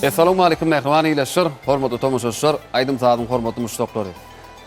Assalamu alaykum mehman ileşir, hormatly tomoşaşlar, aýdym sadyň hormatly muştaklary.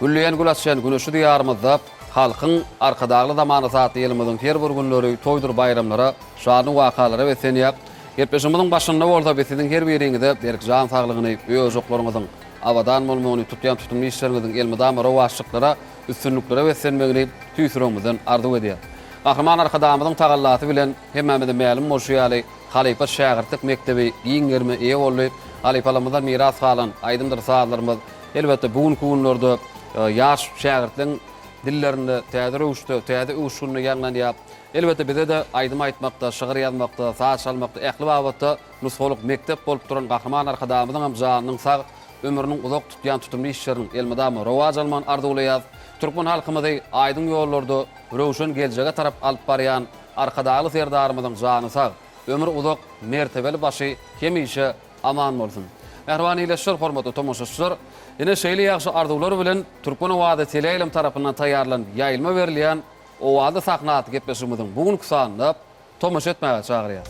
Güllüýän gülaçýan güneşi diýarymyzda halkyň arkadagly zamany saty ýylymyzyň her bir günleri toýdur bayramlara, şany wakalara we senýap gepleşimiziň başynda bolsa biziň her biriňizde berk jan saglygyny, öz oklaryňyzyň awadan bolmagyny tutýan tutumly işleriňiziň elmydam rawaşlyklara, üstünliklere we senmegini tüýsürüňizden arzu edýär. Gahrman arkadamyzyň tagallasy bilen hemmemize ma'lum bolýaly Halipa şäherlik mektebi giňerme eýe boldy. Halipalarymyzdan miras galan aýdymdyr saatlarymyz elbetde bugünkü günlerde ýaş şäherliň dillerinde täze uşdy, täze uşuny ýaňlanýar. Elbetde bize de aýdym aýtmakda, şygyr ýazmakda, saat çalmakda, ähli wagtda nusgalyk mektep bolup duran gahrman arkadamyzyň hem janynyň sag ömrüniň uzak tutýan tutumly işlerini elmydamy rowaj alman arzuwlaýar. Türkmen halkymyzy aýdym ýollarda rowşan geljege tarap alyp barýan arkadaly serdarymyzyň jany sag ömür uzak mertebeli başı hemişe aman bolsun. Mehriban ileşir, hormatly tomoşaşlar, ine şeýle ýaşy arzuwlar bilen Türkmen Owada Teleýlem tarapyndan taýýarlan ýaýylma berilýän Owada saknaty gepleşigimiziň bugünkü sanyny tomoş etmäge çagyrýar.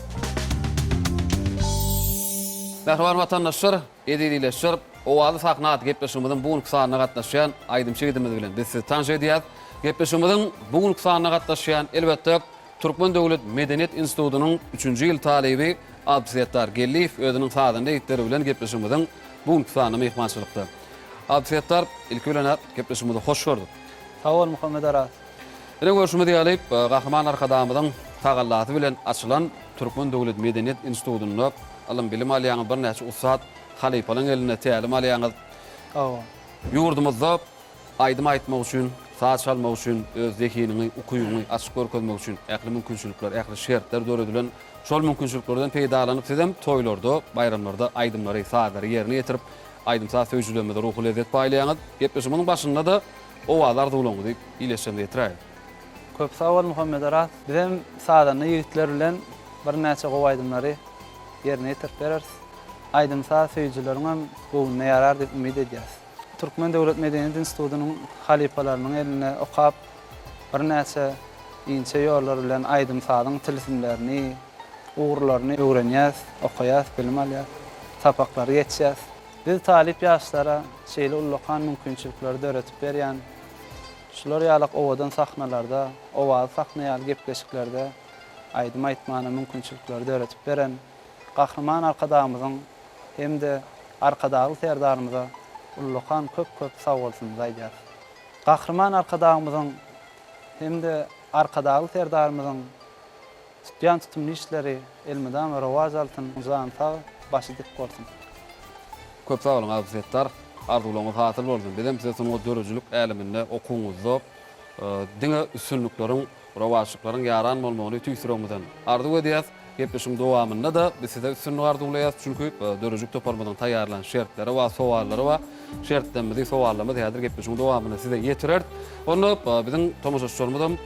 Mehriban watandaşlar, edil ileşir, Owada saknaty gepleşigimiziň bugünkü sanyna gatnaşýan aýdym şeýdimiz bilen biz sizi tanış edýär. Gepleşigimiziň bugünkü sanyna gatnaşýan elbetde Türkmen Döwlet Medeniýet Institutunyň 3-nji ýyl talebi Abdüsettar Gelliýew özüniň saatynda ýetleri bilen gepleşigimiziň bugünkü sanyny mehmançylykda. Abdüsettar, ilki bilen gepleşigimizi hoş gördük. Sağ ol Muhammed Aras. Ene görüşme diýip gahrman arkadamyzyň tagallasy bilen açylan Türkmen Döwlet Medeniýet Institutunyň alym bilim alýan bir näçe ustad halypalaryň eline tälim alýan ýurdumyzda aýdym aýtmak üçin, saat çalmak üçin, öz zekiniňi, ukuýuňy açyk görkezmek üçin ähli mümkinçilikler, ähli şertler döredilen şol mümkinçiliklerden peýdalanyp sizem toýlarda, bayramlarda aýdymlary, saatlary ýerine ýetirip aýdym saat söýjülemede ruhy lezzet paýlaýan gepleşimiň başynda da owalar dowlaňy diýip ileşende ýetirýär. Köp sağ ol Muhammed Aras. Bizim saadany ýigitler bilen bir näçe gowaýdymlary ýerine ýetirip bereriz. Aýdym saat söýjüleriň hem bugüne ýarar diýip umyt edýäs. Türkmen Döwlet Medeniýet Institutunyň halypalarynyň eline okap bir näçe inçe ýollar bilen aýdym saatyň tilsimlerini, uğurlaryny öwrenýäs, okaýas, bilim alýas, sapaklary ýetýäs. Biz talip ýaşlara şeýle ullakan mümkinçilikleri döretip berýän, şular ýalyk owadan sahnalarda, owady sahnaýaly gepleşiklerde aýdym aýtmany mümkinçilikleri döretip beren gahrman arkadamyzyň hem de arkadagy serdarymyza ullakan köp sag bolsun diýär. Gahrman arkadamyzyň hem de arkadagy serdarymyzyň tutýan tutumly işleri elmydam rowaj altyn uzansa başy dik bolsun. Köp sag bolun Abdüsettar, arzuwlaryňyz hasyl bolsun. Bizim size soňky dörejlik äliminde okuňyzda diňe üstünlikleriň, rawaşlyklaryň ýaran bolmagyny tüýsürüňizden arzu edýäs. Gepleşiň dowamynda da biz size üstünlik arzuwlaýas, çünki dörejlik toparmadan taýýarlan şertleri we sowallary we şertlerimizi sowallamady häzir gepleşiň dowamyny size ýetirer. Onu biziň tomoşaşlarymyzdan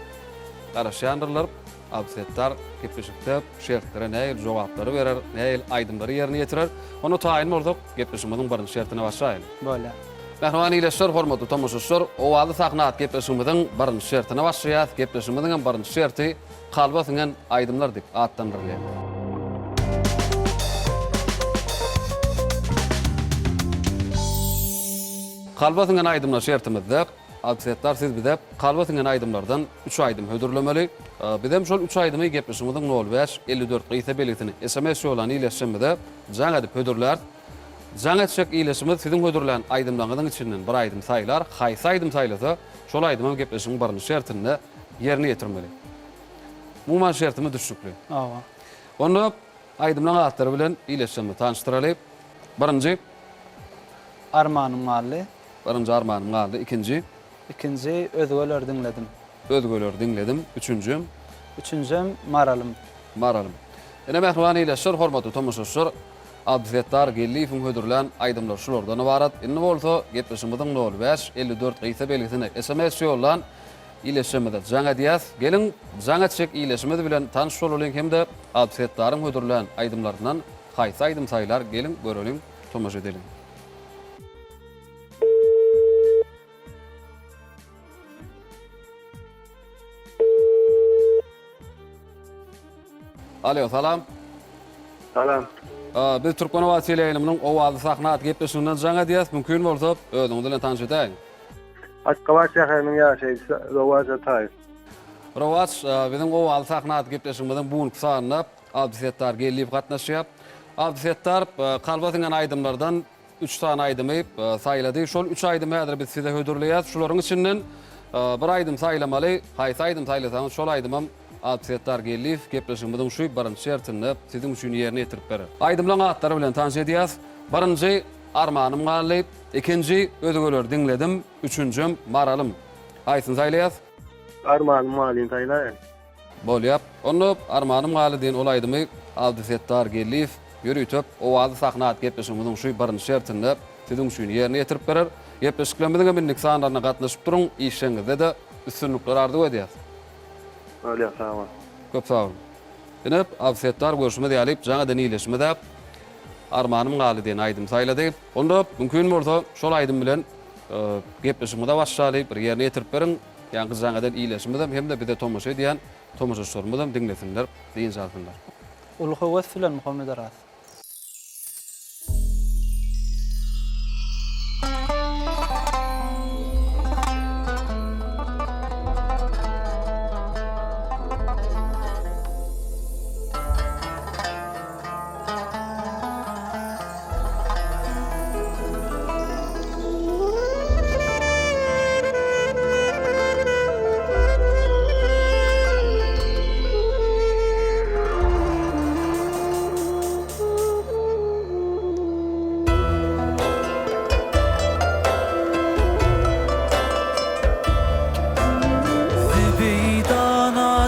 garaşýandylar. Abdüsettar gepleşikde şertlere näil jogaplary berer, näil aýdymlary ýerine ýetirer. Onu taýin bolsak gepleşimiziň birinji şertine başlaýyn. Böyle. Mehriban ileşir, hormatly tomoşaşlar, owaly sahnat gepleşimiziň birinji şertine başlaýar. Gepleşimiziň birinji şerti kalba singen aýdymlar diýip atlandyrylýar. Kalba singen aýdymlar şertimizde Abdüsettar siz bize kalba singen aýdymlardan 3 aýdym hödürlemeli. Bizem şol 3 aýdymy gepleşimiziň 05-54 gyýsa belgitini SMS ýolan ileşmede jaň edip hödürler. Jaň etşek ileşimiz siziň hödürlen aýdymlaryňyň içinden bir aýdym saýlar, haýsy aýdym saýlasa, şol aýdymy gepleşimiň birinji şertinde ýerine ýetirmeli. Muman şertimi düşükli. Onu aýdymlaryň atlary bilen ileşmede tanıştyraly. Birinji Armanym Gally. Birinji Armanym Gally, ikinji Özgeler dinledim. Özgeler dinledim. Üçüncü Maralym. Ene mehriban ileşir, hormatly tomoşaşlar, Abdüsettar Gelliýewiň hödürlen aýdymlar şulardan ibarat. Indi bolsa gepleşimiziň 05-54 gyýsa belgisine SMS ýollan ileşmede jaň edýäs. Gelin jaň etşek ileşmede bilen tanış bolalım hem de Abdüsettaryň hödürlen aýdymlaryndan haýsy aýdym saýlar gelin görelim, tomoş edelim. Alo, salam. Salam. biz Türkmen Owasy eýleminiň owazy sahnat gepleşiginden jaňa diýäs, mümkin bolsa özüňiz bilen tanış edeň. Aşgabat şäheriniň ýaşaýjy Rowaza Taýyp. Rowaç biziň owazy sahnat gepleşigimizden bugun sanyna Abdüsettar gelip gatnaşýar. Abdüsettar kalbatyňan aýdymlardan 3 tane aýdymy saýlady. Şol 3 aýdymy häzir biz size hödürleýäs. Şolaryň içinden bir aýdym saýlamaly, haýsy aýdym saýlasaňyz şol aýdymam Abdüsettar gelip gepleşigimizden şu birinçi şertini siziň üçin ýerine ýetirip berer. Aýdymlaryň atlary bilen tanış edýäs. Birinçi Armanym galy, ikinci Ödügöler diňledim, üçüncüm Maralym. Haýsyny saýlaýas? Armanym malyn taýlaýar. Bolýap. Onu Armanym galy diýen olaydymy Abdüsettar gelip ýürütip owazy sahnat gepleşigimizden şu birinçi şertini siziň üçin ýerine ýetirip berer. Gepleşiklerimiziň minnik sanlaryna gatnaşyp turuň, işiňizde de üstünlükler ardy edýäs. Öyle tamam. Köp sağ olun. Dinip Abdüsettar görüşme diýip jaňadan iýleşmede Armanym galy diýen aýdym saýlady. Onda mümkin bolsa şol aýdym bilen gepleşigimizde başlaýy, bir ýerine ýetirip beriň. Ýani jaňadan iýleşmede hem de bize tomoşa diýen tomoşaçlarymyzdan diňlesinler, diýen jalsınlar. Uluhy Wesfilen Muhammed Aras.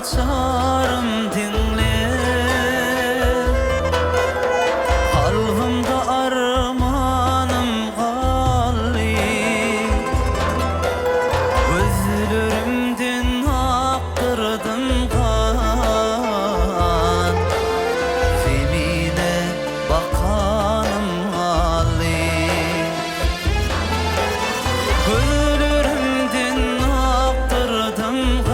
Açarım dinle, kalbimde armanım galy, gözlerimden aktırdım kan, zemine bakanım galy, gözlerimden aktırdım kan.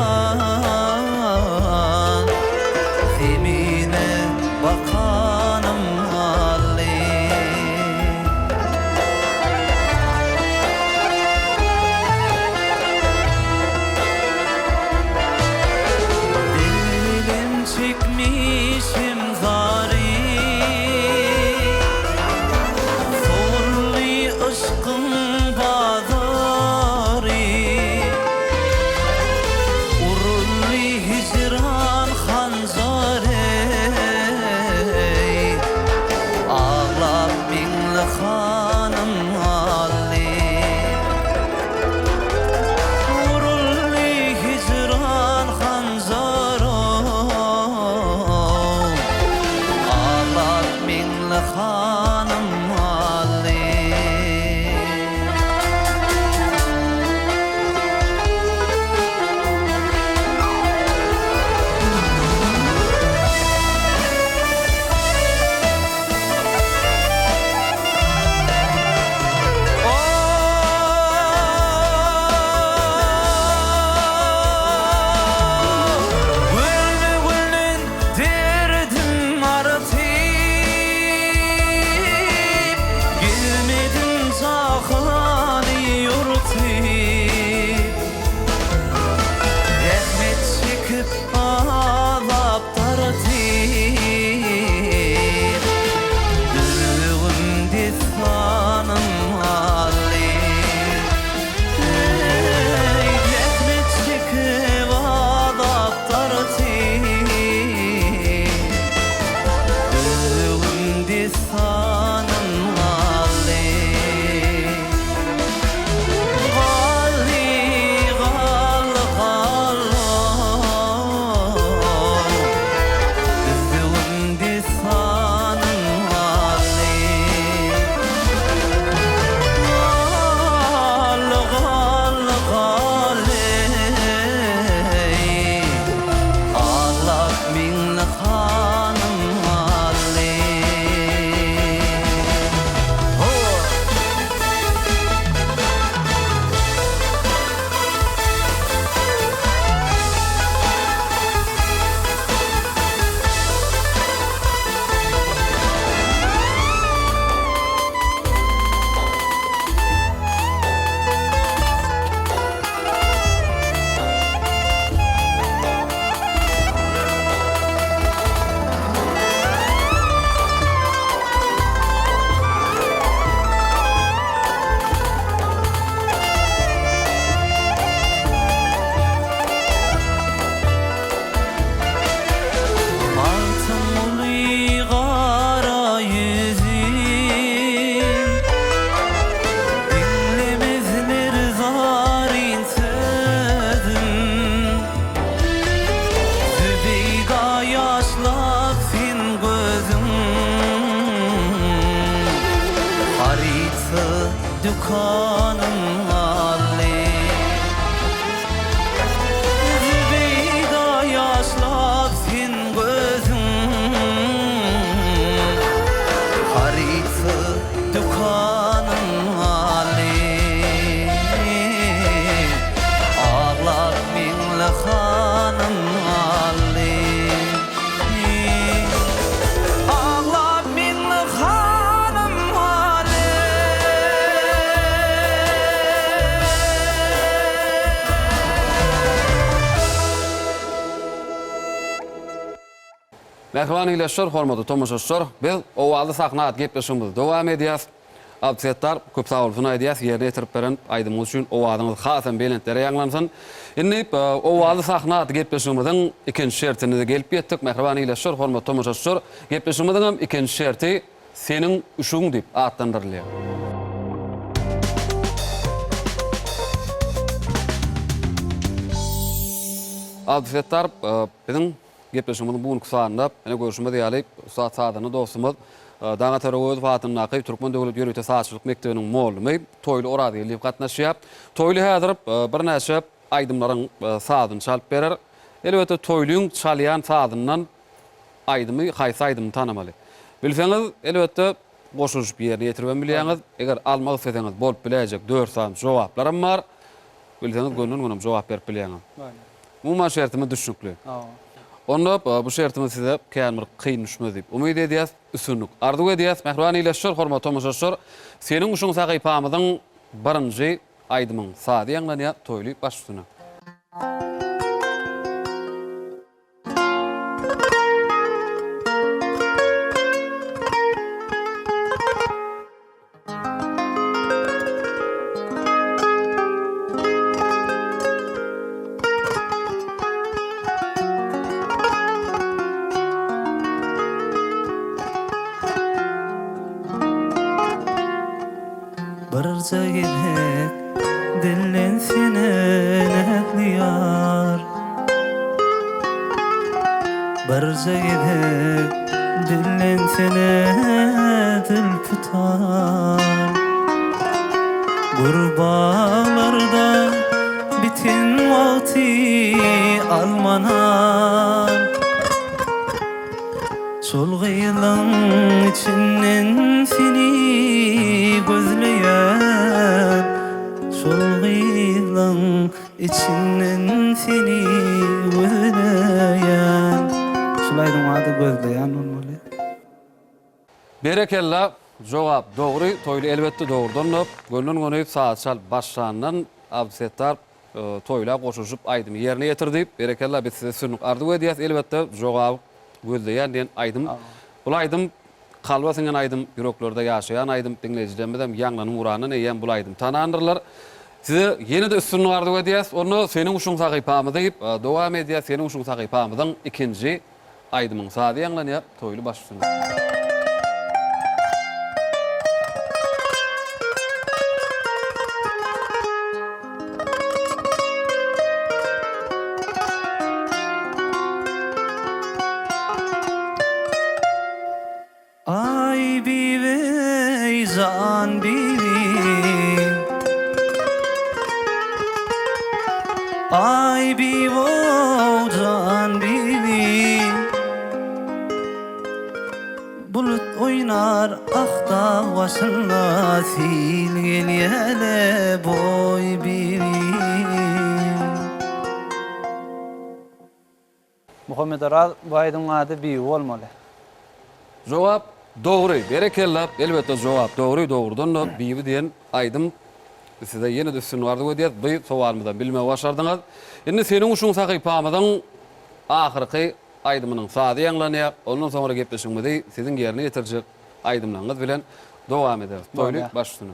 Mehriban ileşler, hormatly tomoşaşlar. Biz owaly sahnat gepleşigimizi dowam edýäs. Absettar köp sağ bolsun aýdýas, ýerine ýetirip beren aýdymyz üçin owadyňyz hasam belentlere ýanglansyn. Indi owaly sahnat gepleşigimiziň ikinji şertine de gelip ýetdik. Mehriban ileşler, hormatly tomoşaşlar. Gepleşigimiziň ikinji şerti seniň uşuň diýip atlandyrylýar. Absettar biziň gepleşigimiziň bugünkü saatynda ene görüşmez ýaly Ustad Sadany dostumyz Daňa Taragoz Fatymy Nakyp Türkmen Döwlet Ýöreýte Saççylyk Mekdebiniň mollamy toýly orady gelip gatnaşýar. Toýly häzir bir näçe aýdymlaryň sadyny çalyp berer. Elbetde toýlyň çalýan sadyndan aýdymy haýsy aýdymny tanamaly. Bilseňiz elbetde goşuşyp ýerine ýetirben bilýäňiz, eger almak isteseňiz bolup biläjek 4 saat jogaplarym bar. Bilseňiz gönül jogap berip bilýäňiz. Mumma şertimi düşünükli. Onda bu şertimi size käme kıyın düşmez deyip umid edýäs, üsünlük arzu edýäs. Mehriban ileşler, hormatly tomoşaşlar. Seniň uşuň sakypamyzyň birinji aýdymyň sady ýanglanýar, toýly başlygyna. Barca gidek dillen seni nehliyar Barca gidek dillen seni dil tutar Gurbalarda bitin vakti almanar Solğaylan içinden seni gözleyen Solğaylan içinden seni gözleyen Şulaydın adı gözleyen olmalı. Berekella, jogap dogry, toýly elbetde dogurdanyp, gönlün goňyp saat çal başlandan Absettar toýla goşuşyp aýdymy ýerine ýetirdi. Berekella biz size sünük arzu edýäs, elbetde jogap gözleyen diýen aýdym. Bul aýdym kalbasyňan aýdym, ýüreklerde ýaşaýan aýdym, diňleýijilerimizem ýanglanyň uranyny eýen bul aýdym tanandyrlar. Size ýene de üstünlük arzu edýäs, onu seniň uşuň sakypamy diýip dowam edýäs. Seniň uşuň sakypamyzyň ikinji aýdymyň sady ýanglanýar, toýly başlygyna. Ay bibi zan bibi Ay bibi zan bibi Bulut oynar akta başında sil geliyele boy bibi Muhammed Aral bu aýdyň ady bir bolmaly. Jogap dogry, berekella. Elbetde jogap dogry, dogurdan bibi diýen aýdym size ýene de üstün arzu edýär. Bu sowalymyzdan bilme başardyňyz. Indi seniň uşuň sakypamyzyň ahyrky aýdymynyň sady ýanglanýar. Ondan soňra gepleşigimizi siziň ýerine ýetirjek aýdymlaryňyz bilen dowam ederiz. Toýly başlygyna.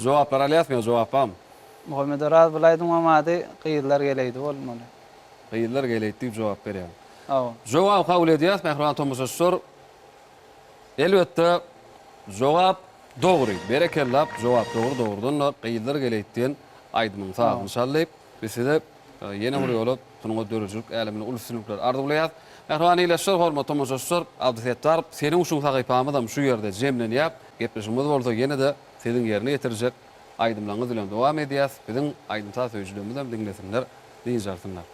Jogaplar alyasmy, jogapam? Muhammed Aral bu aýdyň ady gyýylar geleydi bolmaly. Gyýylar geleydi diýip jogap berýär. Jogap kabul edýäs, mehriban tomoşaşlar. Elbetde jogap dogry, berekella, jogap dogurdan gyýylar geleydi diýen aýdymyň sadyny çalyp, biz size ýene bir ýola tunuňa dörüjük älemini uluşsynyklar arzu bilýär. Mehriban ileşler, hormatly tomoşaşlar, Absettar seniň uşuň sakypamyzam şu ýerde jemlenýär. Gepleşigimiz bolsa ýene de siziň ýerine ýetirjek aýdymlaryňyz bilen dowam edýäs. Biziň aýdymta söýjülerimizi diňlesinler, diýjarsynlar.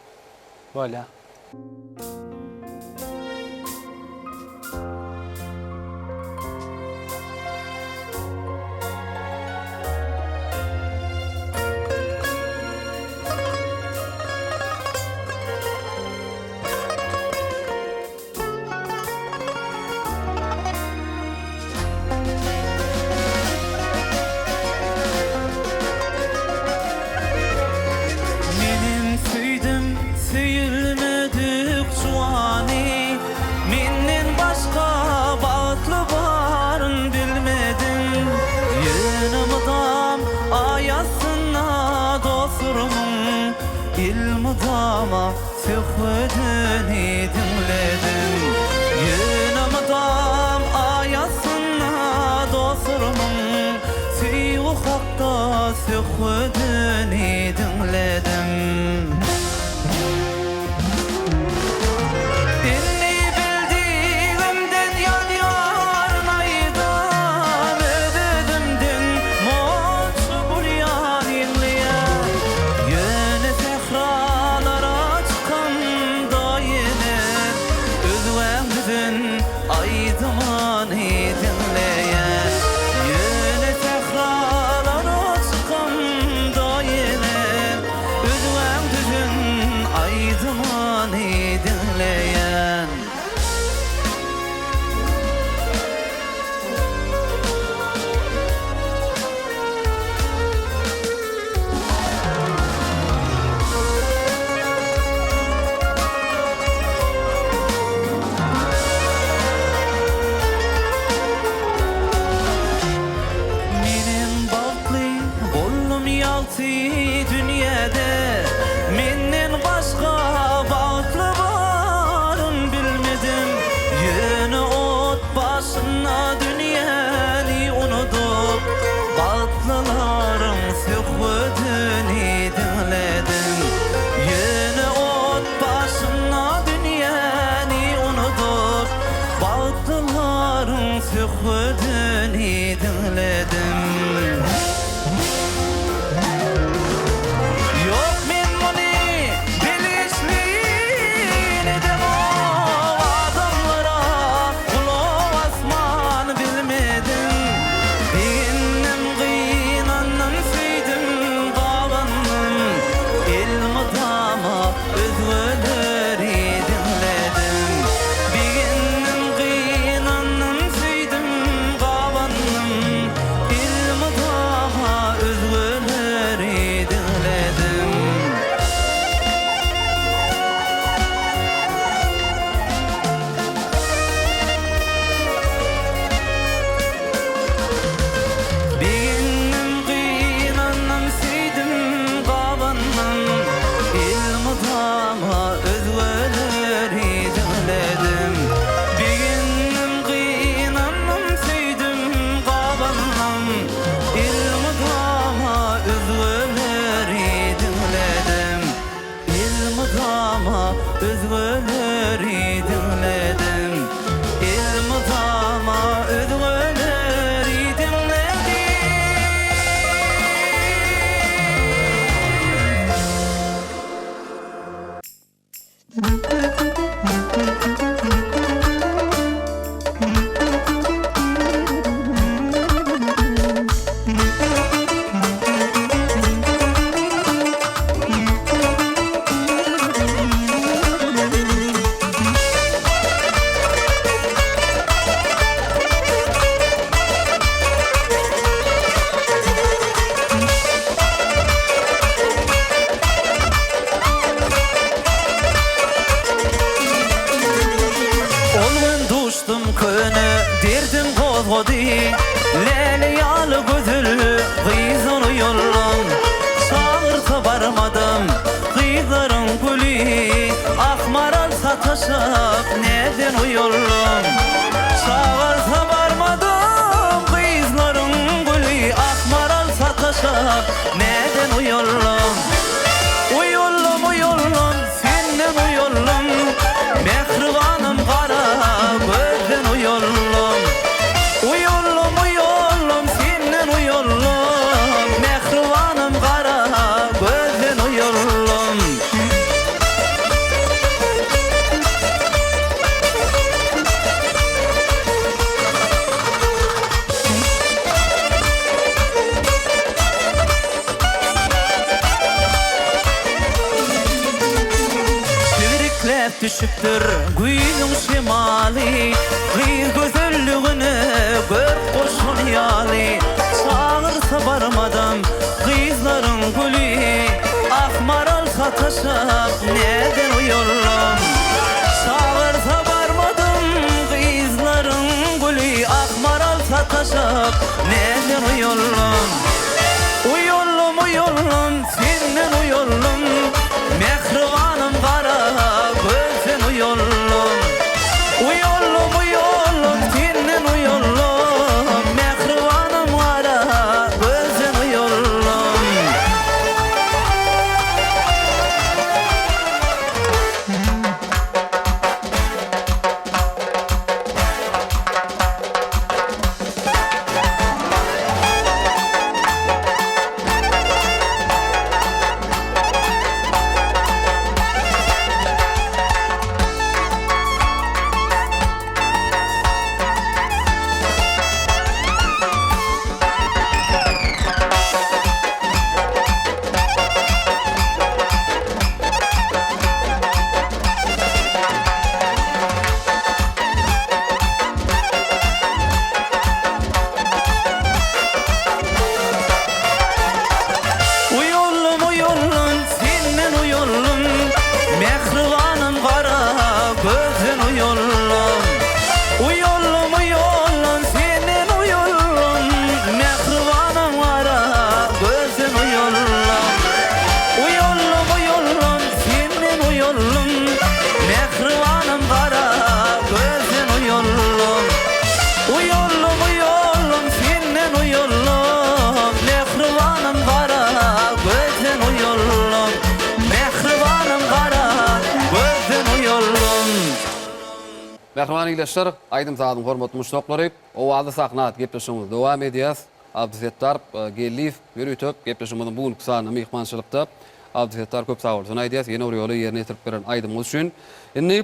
Bolýa. dostlarımın ilmidama söhbetini dinledim. Yönümdam ayasına dostlarımın süyü hakta söhbetini dinledim. Dünyada menden başka bağlı varım bilmedim. Yeni ot başına dünyayı unutup batlıların söhbetini dinledim. Yeni ot başına dünyayı unutup batlıların söhbetini dinledim. Özgürleri dinledim. İlmidama özgürleri dinledim. Derdim kozgody, lelyalı gözül, kıyzını yollum. Çağırsa barmadım, kıyzların gülü, akmaral sataşıp, neden uyollum? Çağırsa barmadım, kıyzların gülü, akmaral sataşıp, neden uyollum? Uyollum, uyollum, senden uyollum, mehribanım kara, gözden uyollum. Uyollum, uyollum, senden uyollum, mehribanım kara, gözden uyollum. Sivriklep düşüptür güýnüň şemali, gyz gözellüğüne gör koşun ýaly. Çağırsa barmadım, gyzlaryň gülü, akmaral sataşıp, neden uyollum? Çağırsa barmadım, gyzlaryň gülü, akmaral sataşıp, neden uyollum? Uyollum, uyollum, senden uyollum. Mehriban ileşler, aydym zadyň hormatly muşdoklary, owady sahnat gepleşigimiz dowam edýär. Abdüsettar gelip yürütüp gepleşigimiziň bugünkü sanyny mehmançylykda Abdüsettar köp sag bolsun aýdýar. Ýene bir ýoly ýerine ýetirip beren aýdymyz üçin. Indi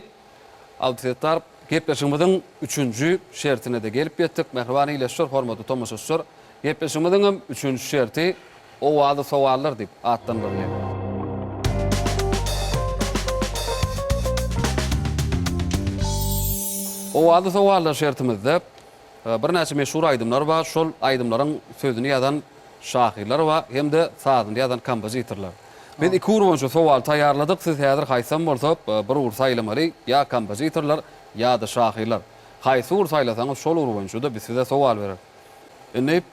Abdüsettar gepleşigimiziň 3-nji şertine de gelip ýetdik. Mehriban ileşler, hormatly tomoşaçylar, gepleşigimiziň 3-nji şerti owady sowallar diýip atlanýar. Owady sowallar şertimizde bir näçe meşhur aýdymlar bar. Şol aýdymlaryň sözüni ýazan şahyrlar bar, hem-de sazyny ýazan kompozitorlar. Biz iki ur boýunça sowal taýýarladyk. Siz häzir haýsam bolsa bir ur saýlamaly, ýa kompozitorlar, ýa da şahyrlar. Haýsy ur saýlasaňyz şol ur boýunça da biz size sowal berer. Indi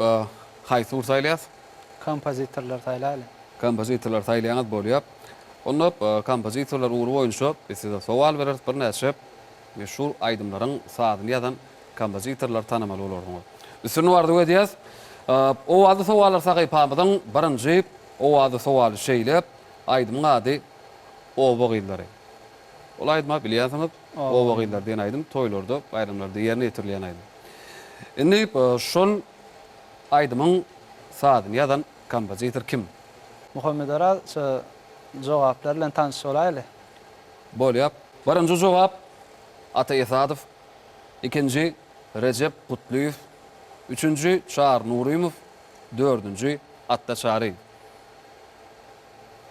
haýsy ur saýlaýas? Kompozitorlar taýlaly. Kompozitorlar taýlaýaňyz bolýar. Onda kompozitorlar ur boýunça biz size sowal berer. Bir näçe meşhur aýdymlaryň sazyny ýazan kompozitorlar tanamaly bolardyňyz. Üstüne bardy edýäs. Owady sowallar sahypamyzyň birinji owady sowaly şeýlep aýdymyň ady Owagyllary. Ol aýdyma bilýärsiňiz, Owagyller diýen aýdym toýlarda, bayramlarda ýerine ýetirilýän aýdym. Indi şol aýdymyň sazyny ýazan kompozitor kim? Muhammed Aral şu jogaplar bilen tanış bolayly. Bolýar. Birinji jogap Atay Esadow, ikinci Recep Kutluyev, üçüncü Çağar Nurymov, dördüncü Attaşary.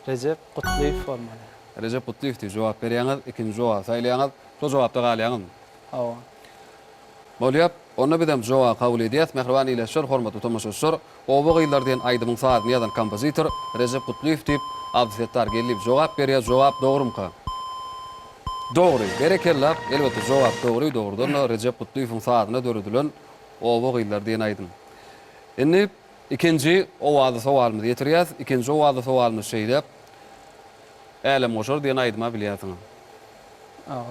Recep Kutluyev formaly. Recep Kutluyev diýip jogap berýäňiz, ikinji jogap saýlaýaňyz, şol jogapda galýaňyz. Hawa. Bolýar, onda bizem jogap kabul edýäs. Mehriban ileşler, hormatly tomoşaçylar, Owagylar diýen aýdymyň sazyny ýazan kompozitor Recep Kutluyev diýip Abdüsettar gelip jogap berýär. Jogap dogrumka? Dogry, berekellar. Elbetde jogap dogry, dogrudan Recep Kutluyewiň sazyna döredilen Owagylar diýen aýdym. Indi ikinji owady sowalymyzy ýetirýäs. İkinji owady sowalymyz şeýlep Elem Goşar diýen aýdyma bilýärsiň. Hawa.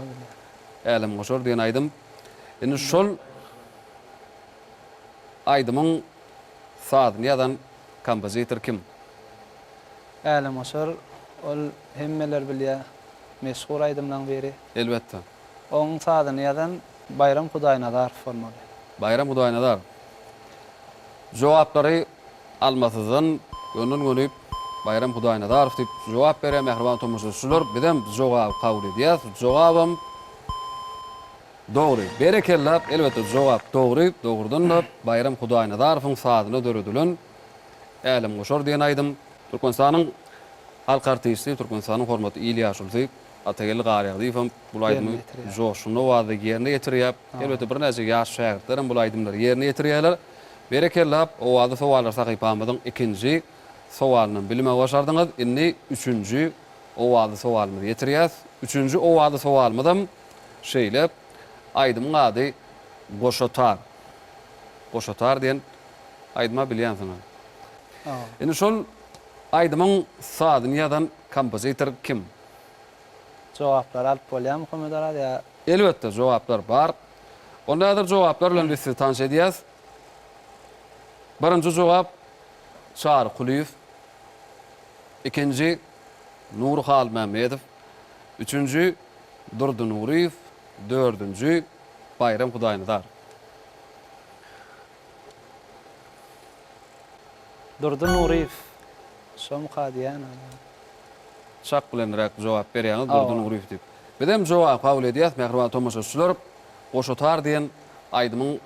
Elem Goşar diýen aýdym. Indi şol aýdymyň sazyny ýazan kompozitor kim? Elem Goşar ol hemmeler bilýär. Meşhur aýdymlaryň biri. Elbetde. Oň sazyny ýazan Bayram Hudaýnazar formaly. Bayram Hudaýnazar. Jogaplary almasyzdan gönül gönüp Bayram Hudaýnazarow diýip jogap berýär. Mehriban tomoşaçylar, bizem jogap kabul edýäs. Jogabym dogry. Berekellar, elbetde jogap dogry. Dogrudan da Bayram Hudaýnazarowyň sazyna döredilen Elem Goşar diýen aýdym. Türkmenistanyň halk artisti, Türkmenistanyň hormatly İlyas Ulzy, Atayly Garyagdyň bu aýdymy joşuny wada ýerine ýetirýär. Elbetde bir näçe ýaş şähertlerim bu aýdymlary ýerine ýetirýärler. Berekellap owady sowallar sahypamyzyň ikinji sowalyny bilime başardyňyz. Indi üçüncü owady sowalymyzy ýetirýäs. Üçüncü owady sowalymyzym şeýlep aýdymyň ady Goşotar. Goşotar diýen aýdyma bilýänsiňiz. Indi şol aýdymyň sazyny ýazan kompozitor kim? Jogaplar alyp bolýar Muhammed Aral ýa? Elbetde jogaplar bar. Ondaýar jogaplar bilen biz sizi tanış edýäs. Birinji jogap Çağar Kuliyev, ikinji Nurhal Mehmedow, üçüncü Durdy Nuriyev, dördüncü Bayram Hudaýnazar. Durdy Nuriyev. Şom Qadiýan. Şak bilenrek jogap berýäňiz Durdy Nuriyev diýip. Bizem jogap kabul edýäs. Mehriban tomoşaçylar, Goşotar diýen aýdymyň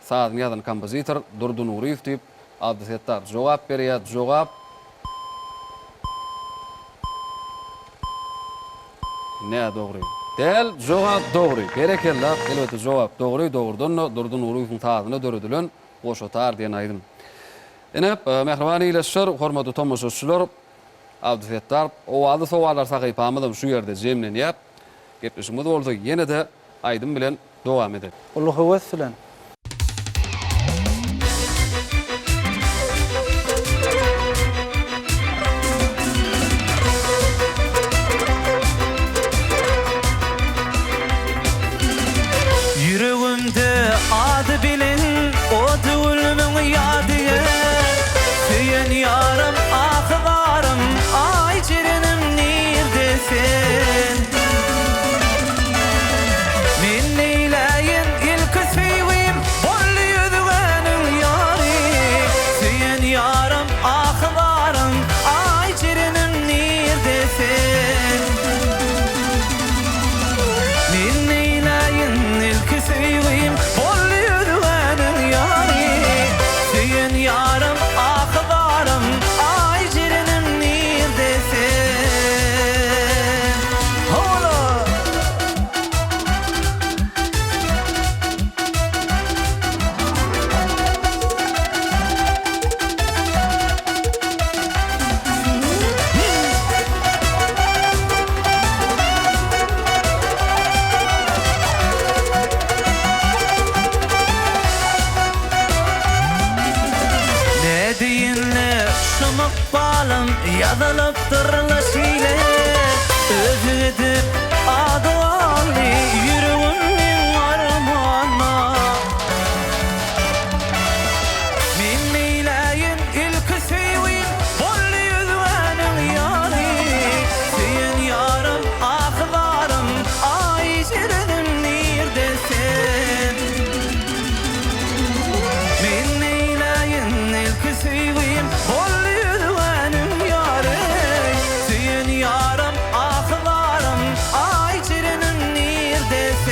sazyny ýazan kompozitor Durdy Nuriyev diýip Abdüsettar jogap berýär. Jogap ne dogry? Del jogap dogry. Berekellar, elbetde jogap dogry. Dogrudan Durdy Nuriyewiň sazyna döredilen Goşotar diýen aýdym. Enep mehriban ileşler, hormatly tomoşaçylar, Abdüsettar owady sowallar sahypamyzym şu ýerde jemlenýär. Gepleşigimiz bolsa ýene de aýdym bilen dowam edek. Ulluhy weslen. Yüreğimde adı bilen o dülümün yadıya Süyen yarım ahvarım ay cirenim neredesin Min neyle Adalıptır şile özü edip adı yüreğimin armağanına min neyleyin ilk sevin bol yüzvenin yari seyin yarım aklarım ay şirinim neredesin min neyleyin ilk sevin bol yüzvenin yari seyin yarım aklarım ay şirinim neredesin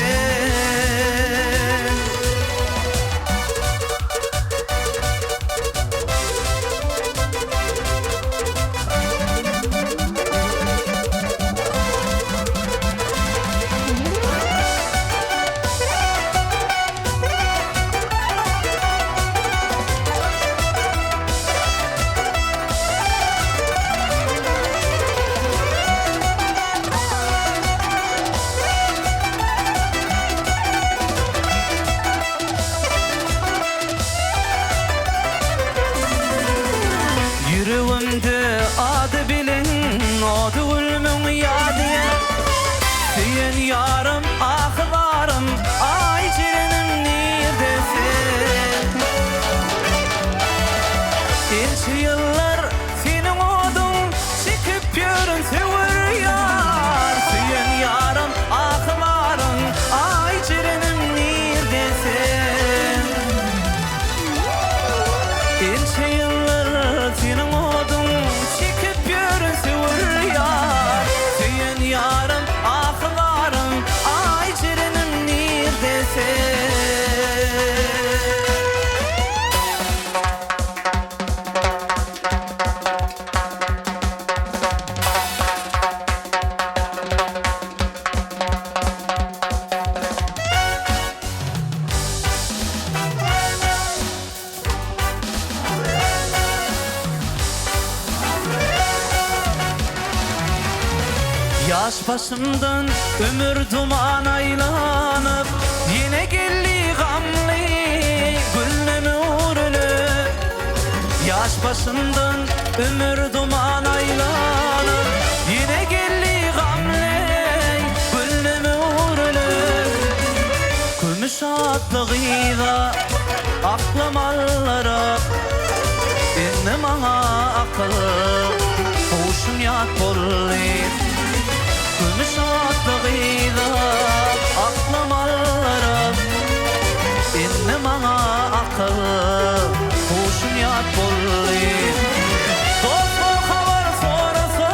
Yüreğimde adı bilin adı ölümün yadıya seyin yarım aklarım ay cirenim neredesin İlçi yıllar senin odun çıkıp yürün sever yar seyin yarım aklarım ay cirenim neredesin İlçi yıllar senin odun çıkıp yürün sever yar seyin yarım aklarım ay cirenim neredesin Yaş başımdan ömür duman aylanıp yine geldi gamlı gülleme uğrulup Yaş başımdan ömür duman aylanıp yine geldi gamlı gülleme uğrulup Gümüş atlığıyla aklamallara inne bana akıl hoşum yat bollayıp Gümüş atlığıyla aklamalarım inne bana akıl hoşum yat bollayıp Dostlar haber sorasa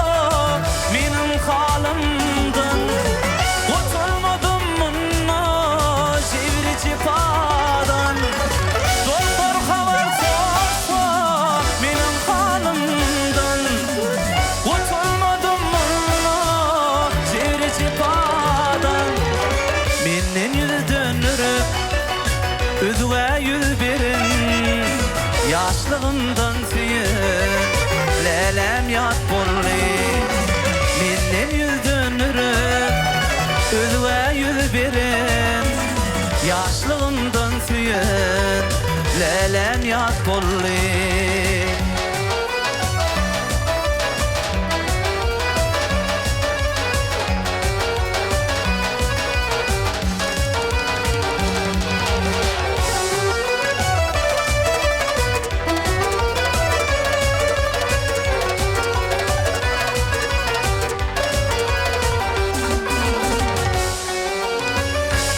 benim halimden Kurtulmadım bununla çevirici padan Dostlar haber sorsa benim halimden Kurtulmadım bununla çevirici padan Menden yüz dönürüp özüge yüz verin Yaşlığımdan süyün lelem yat bollayıp Menden yüz dönürüp özüge yüz verin Yaşlığımdan süyün lelem yat bollayıp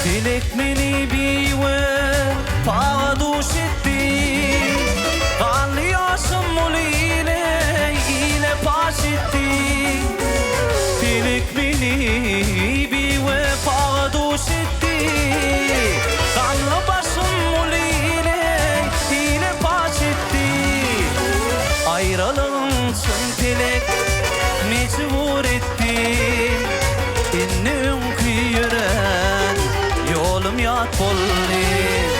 Dilek meni biwe paduş etti Kanlı yaşım ol ile paş etti Dilek meni biwe paduş etti Kanlı başım ol ile paş etti Ayrılığın için dilek mecbur etti İnne önkü yören yolum yat bollayıp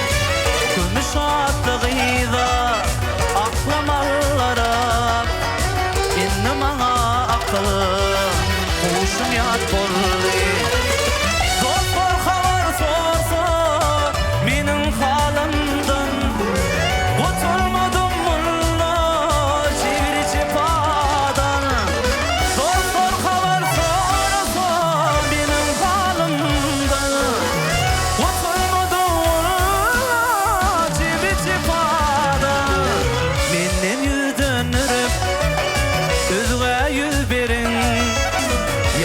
Gümüş atlığıyla aklamalara inne bana akıl hoşum yat bollayıp Dostlar haber sorsa benim halimden Kurtulmadım bununla çevirici padan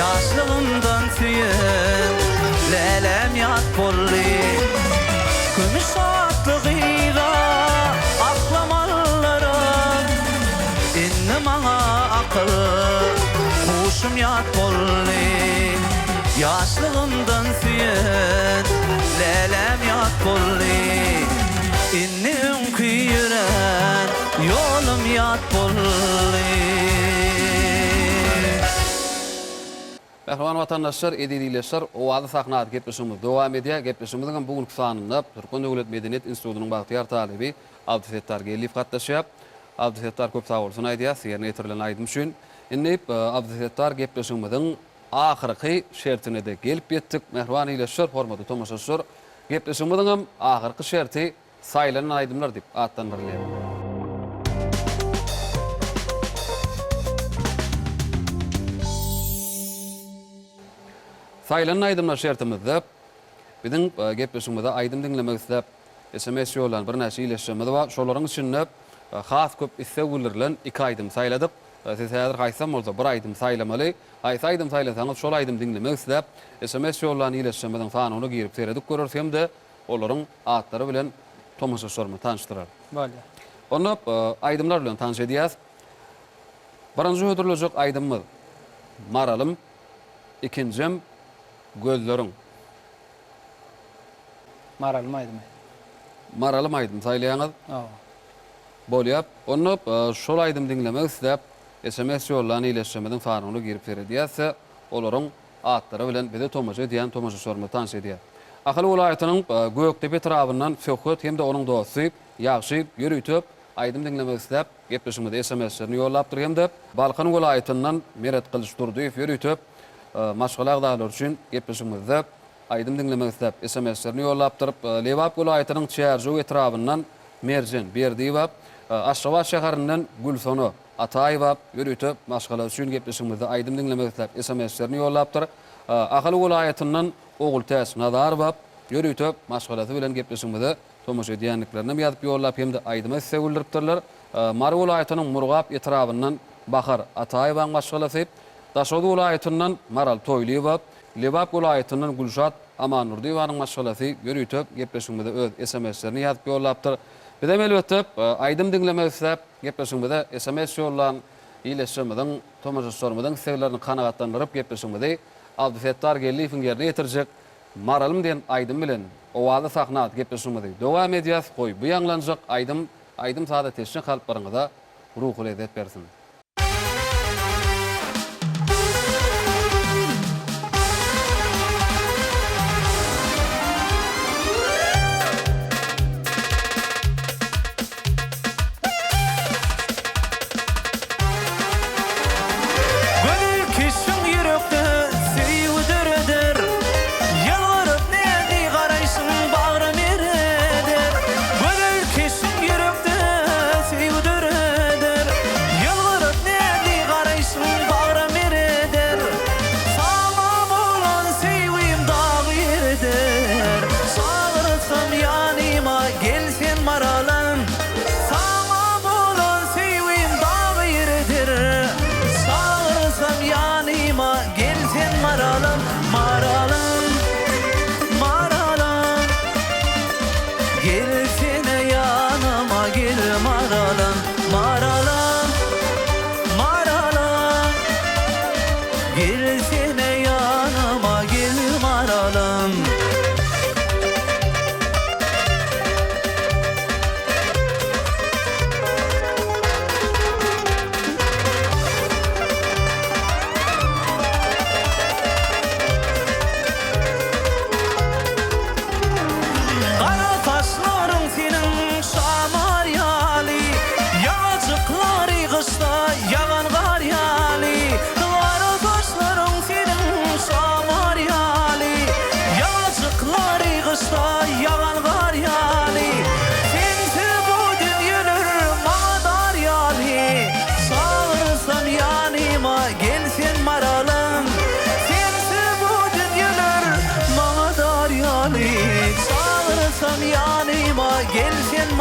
yaşlığımdan süyen lelem yat bolli Gümüş saatlı gıyra aklamalarım İnni mağa akıl kuşum yat bolli Yaşlığımdan süyen lelem yat bolli İnni ünküyüren yolum yat bolli Behrawan vatandaşlar, edililer, owazy sahnat gepleşigimiz dowam edýär. Gepleşigimiziň bugünkü sanynda Türkmen Döwlet Medeniyet Institutynyň bagtyar talibi Abdüsettar Gelip gatnaşýar. Abdüsettar köp sag bolsun aýdýar, ýerine ýetirilen aýdym üçin. Indi Abdüsettar gepleşigimiziň ahyrky şertine de gelip ýetdik. Mehriban ileşler, hormatly tomaşaçylar. Gepleşigimiziň ahyrky şerti saýlanan aýdymlar diýip atlandyrylar. Saýlanan aýdymlar şertimizde biziň gepleşigimizde aýdym dinlemek isläp SMS ýolan bir näçe ileşmedi bar. Şolaryň içinde has köp isleglerden 2 aýdym saýladyk. Siz häzir haýsam bolsa bir aýdym saýlamaly. Aýdym saýlasaňyz şol aýdym dinlemek isläp SMS ýolan ileşmediň sanyny girip seredik görürsiz hem-de olaryň atlary bilen tomaşaçylarmy tanışdyrar. Bolýar. Onu aýdymlar bilen tanış edýäs. Birinji hödürlejek aýdymyz maralym, ikincim gözleriň. Maralym aýdym. Maralym aýdym saýlaýaňyz bolýar. Onu şol aýdym dinlemek isläp SMS ýolan ileşmediň sanyny girip seredýärse olaryň atlary bilen bize tomaşa edýän tomaşaçylarmy tanış edýär. Ahly welaýatynyň Göktepe tarabyndan Söhbet hem-de onuň dosty ýagşy ýürütip aýdym dinlemek isläp gepleşigimizde SMS-lerini ýollapdyr hem-de Balkan welaýatyndan Meret Kılıçdurdyýew ýürütip maşgala agdalar üçin gepleşigimizde aýdym dinlemek isläp SMS-lerini ýollapdyryp Lewap welaýatynyň Çärjow etrabyndan Merjen Berdiýew Aşgabat şäherinden Gülsonu Ataýew ýürütip maşgala üçin gepleşigimizde aýdym dinlemek isläp SMS-lerini ýollapdyr. Ahly welaýatyndan Ogul Täs Nazarow ýürütip maşgalasy bilen gepleşigimizde tomaşa edýänliklerini ýazyp ýollap hem-de aýdyma segildiripdirler. Mar welaýatynyň Murgap etrabyndan Bahar Ataýew maşgalasy, Daşoğlu welaýatynyň Maral Toýlýew, Lewap welaýatynyň Gülşat Amanurdiýewanyň maşgalasy ýürütip gepleşigimizde öz SMS-lerini ýazyp ýollapdyr. Bizem elbetde aýdym dinlemek isläp gepleşigimizde SMS ýollan ileşmediň tomaşaçylarymyň seglerini kanagatlandyryp gepleşigimizde Abdüsettar Gelipiň ýerine ýetirjek maralym diýen aýdym bilen owazy sahnat gepleşigimizde dowam edýäs. Goý bu ýanglanjak aýdym sada teşne kalplaryňyza ruhy lezzet bersin.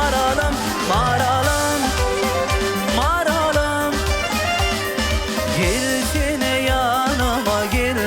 Maralım, maralım, maralım Gelsene yanıma gel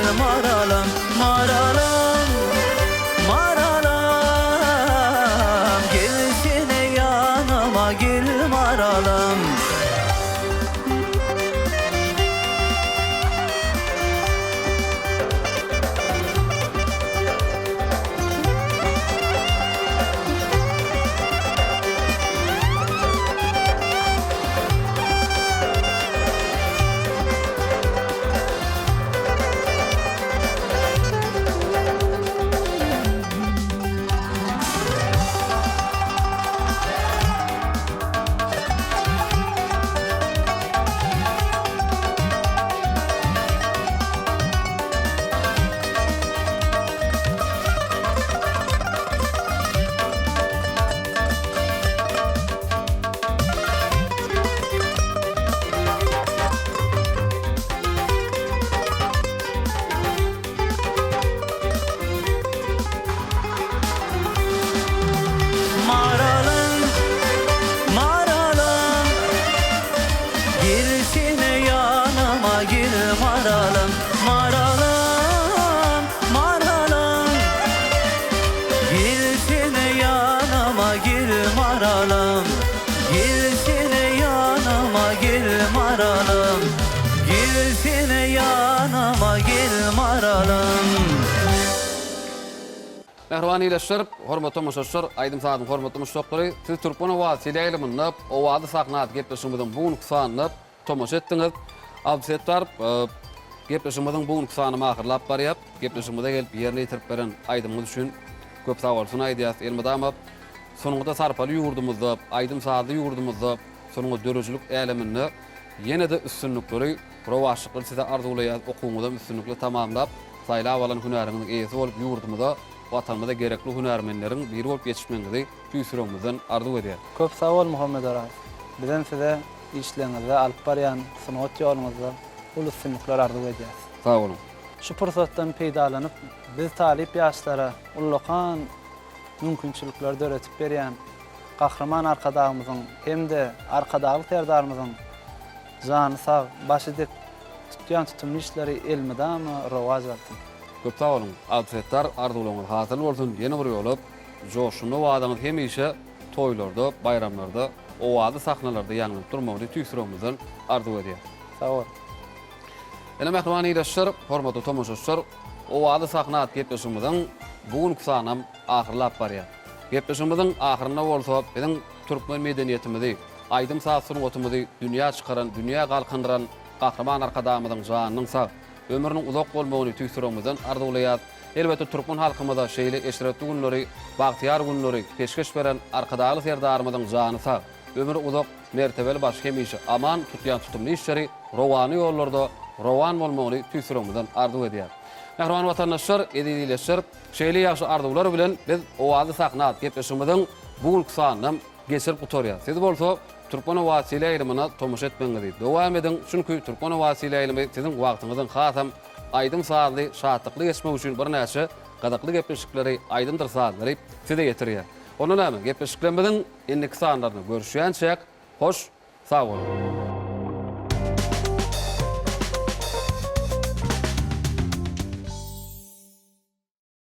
maralım, maralım, maralım. Gelsene yanıma gel maralım, gelsene yanıma gel maralım, gelsene yanıma gel maralım. Mehriban ileşir, hormatly muşaşşar, aýdym sadyň hormatly muşaşşary, siz Türkmen owasy ýaýlymyny, owady saknat gepleşigimiziň bu nuksanyny tomaş etdiňiz. Absetler gepleşigimiziň bu nuksany mahirlap barýap, gepleşigimize gelip ýerine ýetirip beren aýdymyz üçin köp sag bolsun aýdýas. Elmedama sonuňda sarpaly ýurdumyzda, aýdym sady ýurdumyzda, sonuňda dörejilik älemini ýene-de üstünlikleri rowaşykly size arzulaýar, okuwmyda üstünlikli tamamlap, saýlap alan hünäriňiň eýesi bolup ýurdumyzda watanmyza gerekli hünärmenleriň biri bolup ýetişmeniňizi tüýsürüňizden arzu edýär. Köp sag bol Muhammed Aras. Bizem size işleriňizde alyp barýan sanat ýolunuzda ulu üstünlikler arzu edýäs. Sag bolun. Şu pursatdan peýdalanyp biz talip ýaşlara ullakan mümkinçilikler döretip berýän gahrman arkadağımyzyň hem-de arkadagy terdarymyzyň jany sag, başy dik tutýan tutumly işleri elmedami rowaj bolsun. Köp sag bolun. Alsetler arzularyňyz hasyl bolsun. Ýene bir ýolup joşuny wadaňyz hemişe toýlarda, bayramlarda, owady sahnalarda ýanyp durmagy tüýsürüňizden arzu edýär. Sag bol. Ene mehriban ileşir, hormatly tomaşaşçylar, owady sahnat gepleşigimiziň bu nuksanam ahyrlap barýar. Gepleşigimiziň ahyryna bolsa, biziň türkmen medeniýetimizi, aýdym saatsyň otumuzy dünýä çykaran, dünýä galkyndyran gahrman arkadamyzyň janynyň sag, ömrüniň uzak bolmagyny tüýsürüňizden arzulaýar. Elbetde türkmen halkymyza şeýle eşretli günleri, bagtyar günleri peşkeş beren arkadaly serdarymyzyň jany sag, ömrü uzak, mertebeli baş hemişe aman tutýan tutumly işleri rowany ýollarda rowan bolmagyny tüýsürüňizden arzu edýär. Mehriban watandaşlar, edilileşir, şeýle ýaşy arzuwlar bilen biz owady sahnat gepleşigimiziň bu nuksanyny geçirip gutarýar. Siz bolsa Türkmen owasy ýaýlymyna tomaş etmeňizi dowam ediň, çünki Türkmen owasy ýaýlymy siziň wagtyňyzyň hasam aýdym saatly, şatykly geçmek üçin bir näçe gadakly gepleşikleri, aýdymdyr saatlary size ýetirýär. Onuň näme gepleşiklerimiziň indiki sanlaryny görüşýänçek hoş, sag bolun.